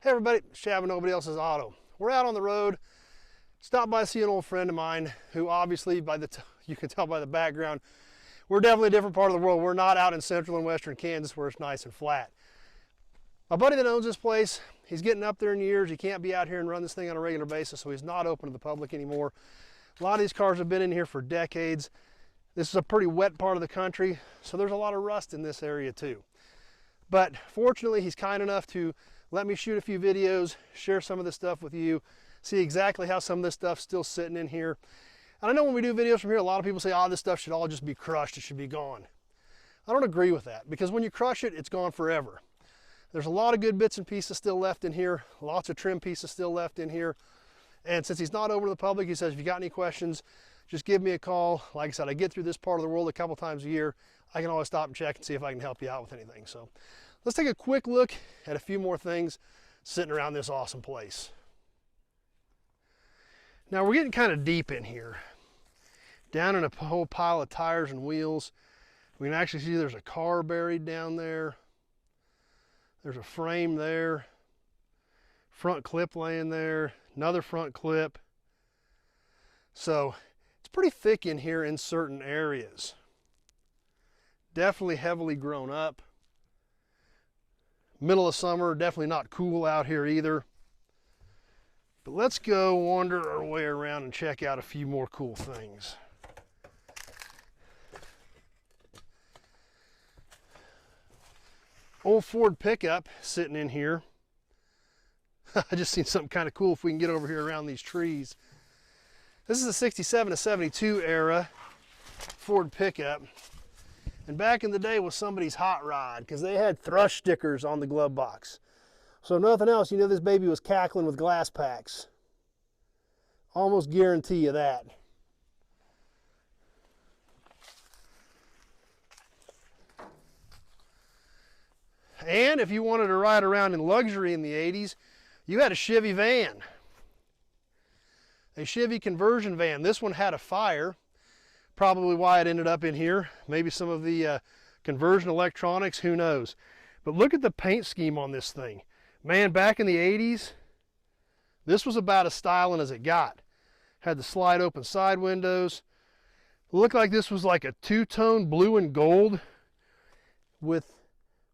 Hey everybody, Chevy, Nobody Else's Auto. We're out on the road. Stopped by to see an old friend of mine who obviously, you can tell by the background, we're definitely a different part of the world. We're not out in central and western Kansas where it's nice and flat. My buddy that owns this place, he's getting up there in years. He can't be out here and run this thing on a regular basis, so he's not open to the public anymore. A lot of these cars have been in here for decades. This is a pretty wet part of the country, so there's a lot of rust in this area too. But fortunately, he's kind enough to let me shoot a few videos, share some of this stuff with you, see exactly how some of this stuff's still sitting in here. And I know when we do videos from here, a lot of people say, oh, this stuff should all just be crushed, it should be gone. I don't agree with that, because when you crush it, it's gone forever. There's a lot of good bits and pieces still left in here, lots of trim pieces still left in here. And since he's not open to the public, he says, if you got any questions, just give me a call. Like I said, I get through this part of the world a couple times a year. I can always stop and check and see if I can help you out with anything. So let's take a quick look at a few more things sitting around this awesome place. Now we're getting kind of deep in here. Down in a whole pile of tires and wheels. We can actually see there's a car buried down there. There's a frame there. Front clip laying there. Another front clip. So it's pretty thick in here in certain areas. Definitely heavily grown up. Middle of summer, definitely not cool out here either. But let's go wander our way around and check out a few more cool things. Old Ford pickup sitting in here. I just seen something kind of cool if we can get over here around these trees. This is a 67 to 72 era Ford pickup. And back in the day was somebody's hot rod because they had thrush stickers on the glove box. So nothing else, you know this baby was cackling with glass packs. Almost guarantee you that. And if you wanted to ride around in luxury in the 80s, you had a Chevy van. A Chevy conversion van. This one had a fire. Probably why it ended up in here. Maybe some of the conversion electronics, who knows. But look at the paint scheme on this thing. Man, back in the 80s, this was about as styling as it got. Had the slide open side windows. Looked like this was like a two-tone blue and gold with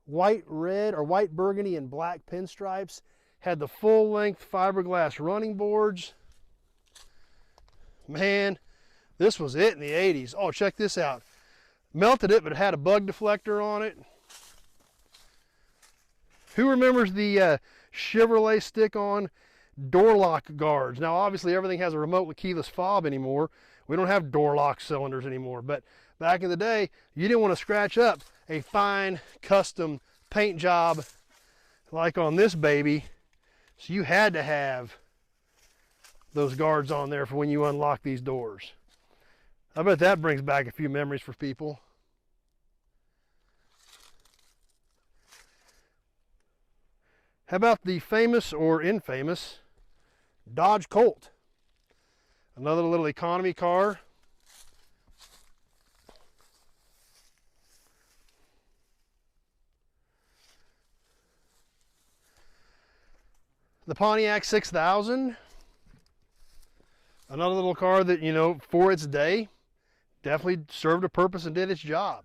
white, red, or white burgundy and black pinstripes. Had the full-length fiberglass running boards. Man, this was it in the 80s. Oh, check this out. Melted it, but it had a bug deflector on it. Who remembers the Chevrolet stick-on door lock guards? Now, obviously, everything has a remote keyless fob anymore. We don't have door lock cylinders anymore. But back in the day, you didn't want to scratch up a fine custom paint job like on this baby. So you had to have those guards on there for when you unlock these doors. I bet that brings back a few memories for people. How about the famous or infamous Dodge Colt? Another little economy car. The Pontiac 6000. Another little car that, you know, for its day, definitely served a purpose and did its job.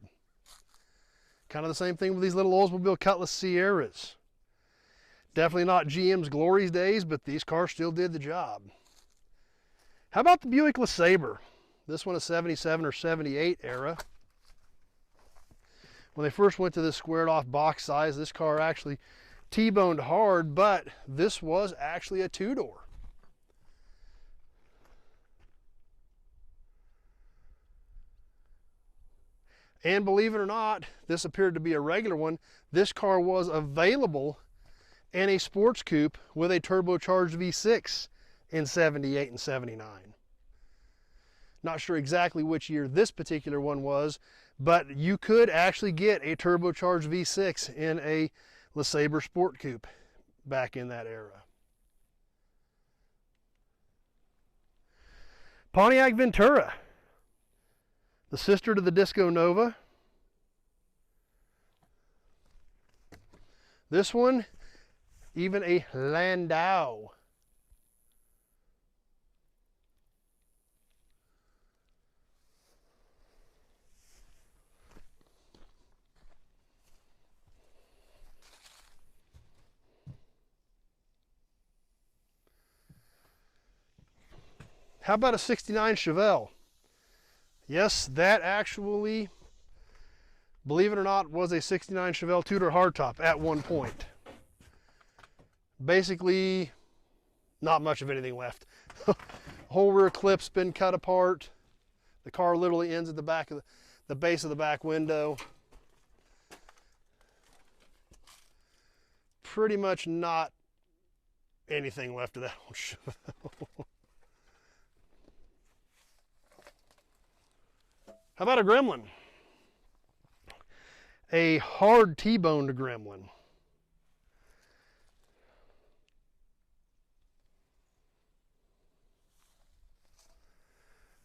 Kind of the same thing with these little Oldsmobile Cutlass Sierras. Definitely not GM's glory days, but these cars still did the job. How about the Buick Le Sabre? This one is 77 or 78 era. When they first went to this squared off box size, this car actually T-boned hard, but this was actually a two-door. And believe it or not, this appeared to be a regular one. This car was available in a sports coupe with a turbocharged V6 in 78 and 79. Not sure exactly which year this particular one was, but you could actually get a turbocharged V6 in a Le Sabre Sport Coupe back in that era. Pontiac Ventura, the sister to the Disco Nova. This one even a Landau. How about a 69 Chevelle? Yes, that actually, believe it or not, was a 69 Chevelle Tudor hardtop at one point. Basically, not much of anything left. Whole rear clip's been cut apart. The car literally ends at the back of the base of the back window. Pretty much not anything left of that old Chevelle. How about a Gremlin? A hard T-boned Gremlin.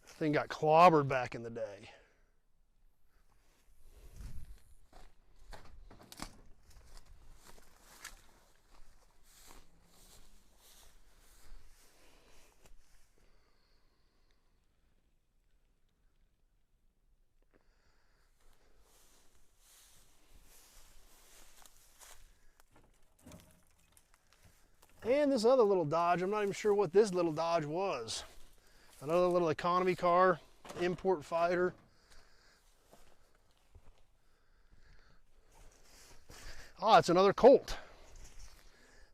This thing got clobbered back in the day. And this other little Dodge, I'm not even sure what this little Dodge was. Another little economy car, import fighter. Ah, it's another Colt.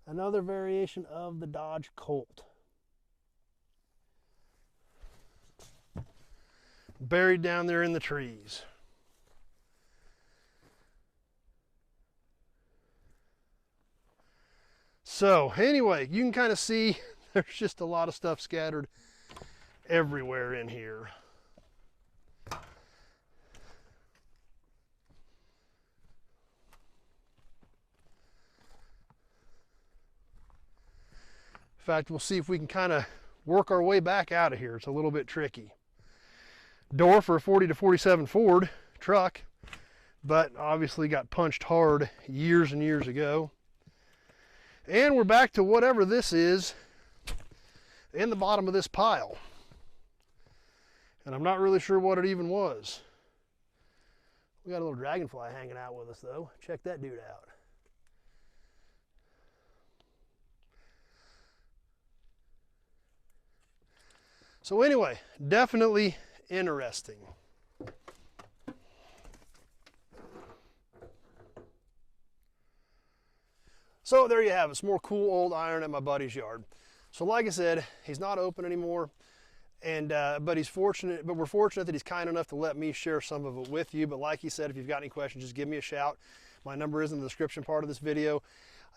Another variation of the Dodge Colt. Buried down there in the trees. So anyway, you can kind of see there's just a lot of stuff scattered everywhere in here. In fact, we'll see if we can kind of work our way back out of here. It's a little bit tricky. Door for a 40 to 47 Ford truck, but obviously got punched hard years and years ago. And we're back to whatever this is in the bottom of this pile. And I'm not really sure what it even was. We got a little dragonfly hanging out with us though. Check that dude out. So anyway, definitely interesting. So there you have it, some more cool old iron at my buddy's yard. So like I said, he's not open anymore, and but we're fortunate that he's kind enough to let me share some of it with you. But like he said, if you've got any questions, just give me a shout. My number is in the description part of this video.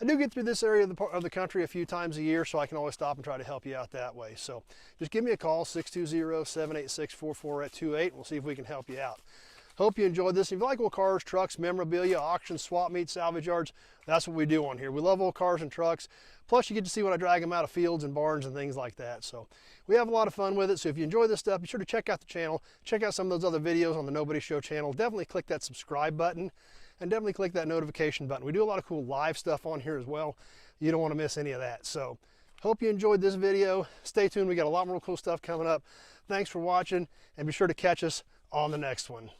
I do get through this area of the country a few times a year, so I can always stop and try to help you out that way. So just give me a call, 620-786-4428. We'll see if we can help you out. Hope you enjoyed this. If you like old cars, trucks, memorabilia, auctions, swap meets, salvage yards, that's what we do on here. We love old cars and trucks. Plus, you get to see when I drag them out of fields and barns and things like that. So we have a lot of fun with it. So if you enjoy this stuff, be sure to check out the channel. Check out some of those other videos on the Nobody Show channel. Definitely click that subscribe button and definitely click that notification button. We do a lot of cool live stuff on here as well. You don't want to miss any of that. So hope you enjoyed this video. Stay tuned. We got a lot more cool stuff coming up. Thanks for watching, and be sure to catch us on the next one.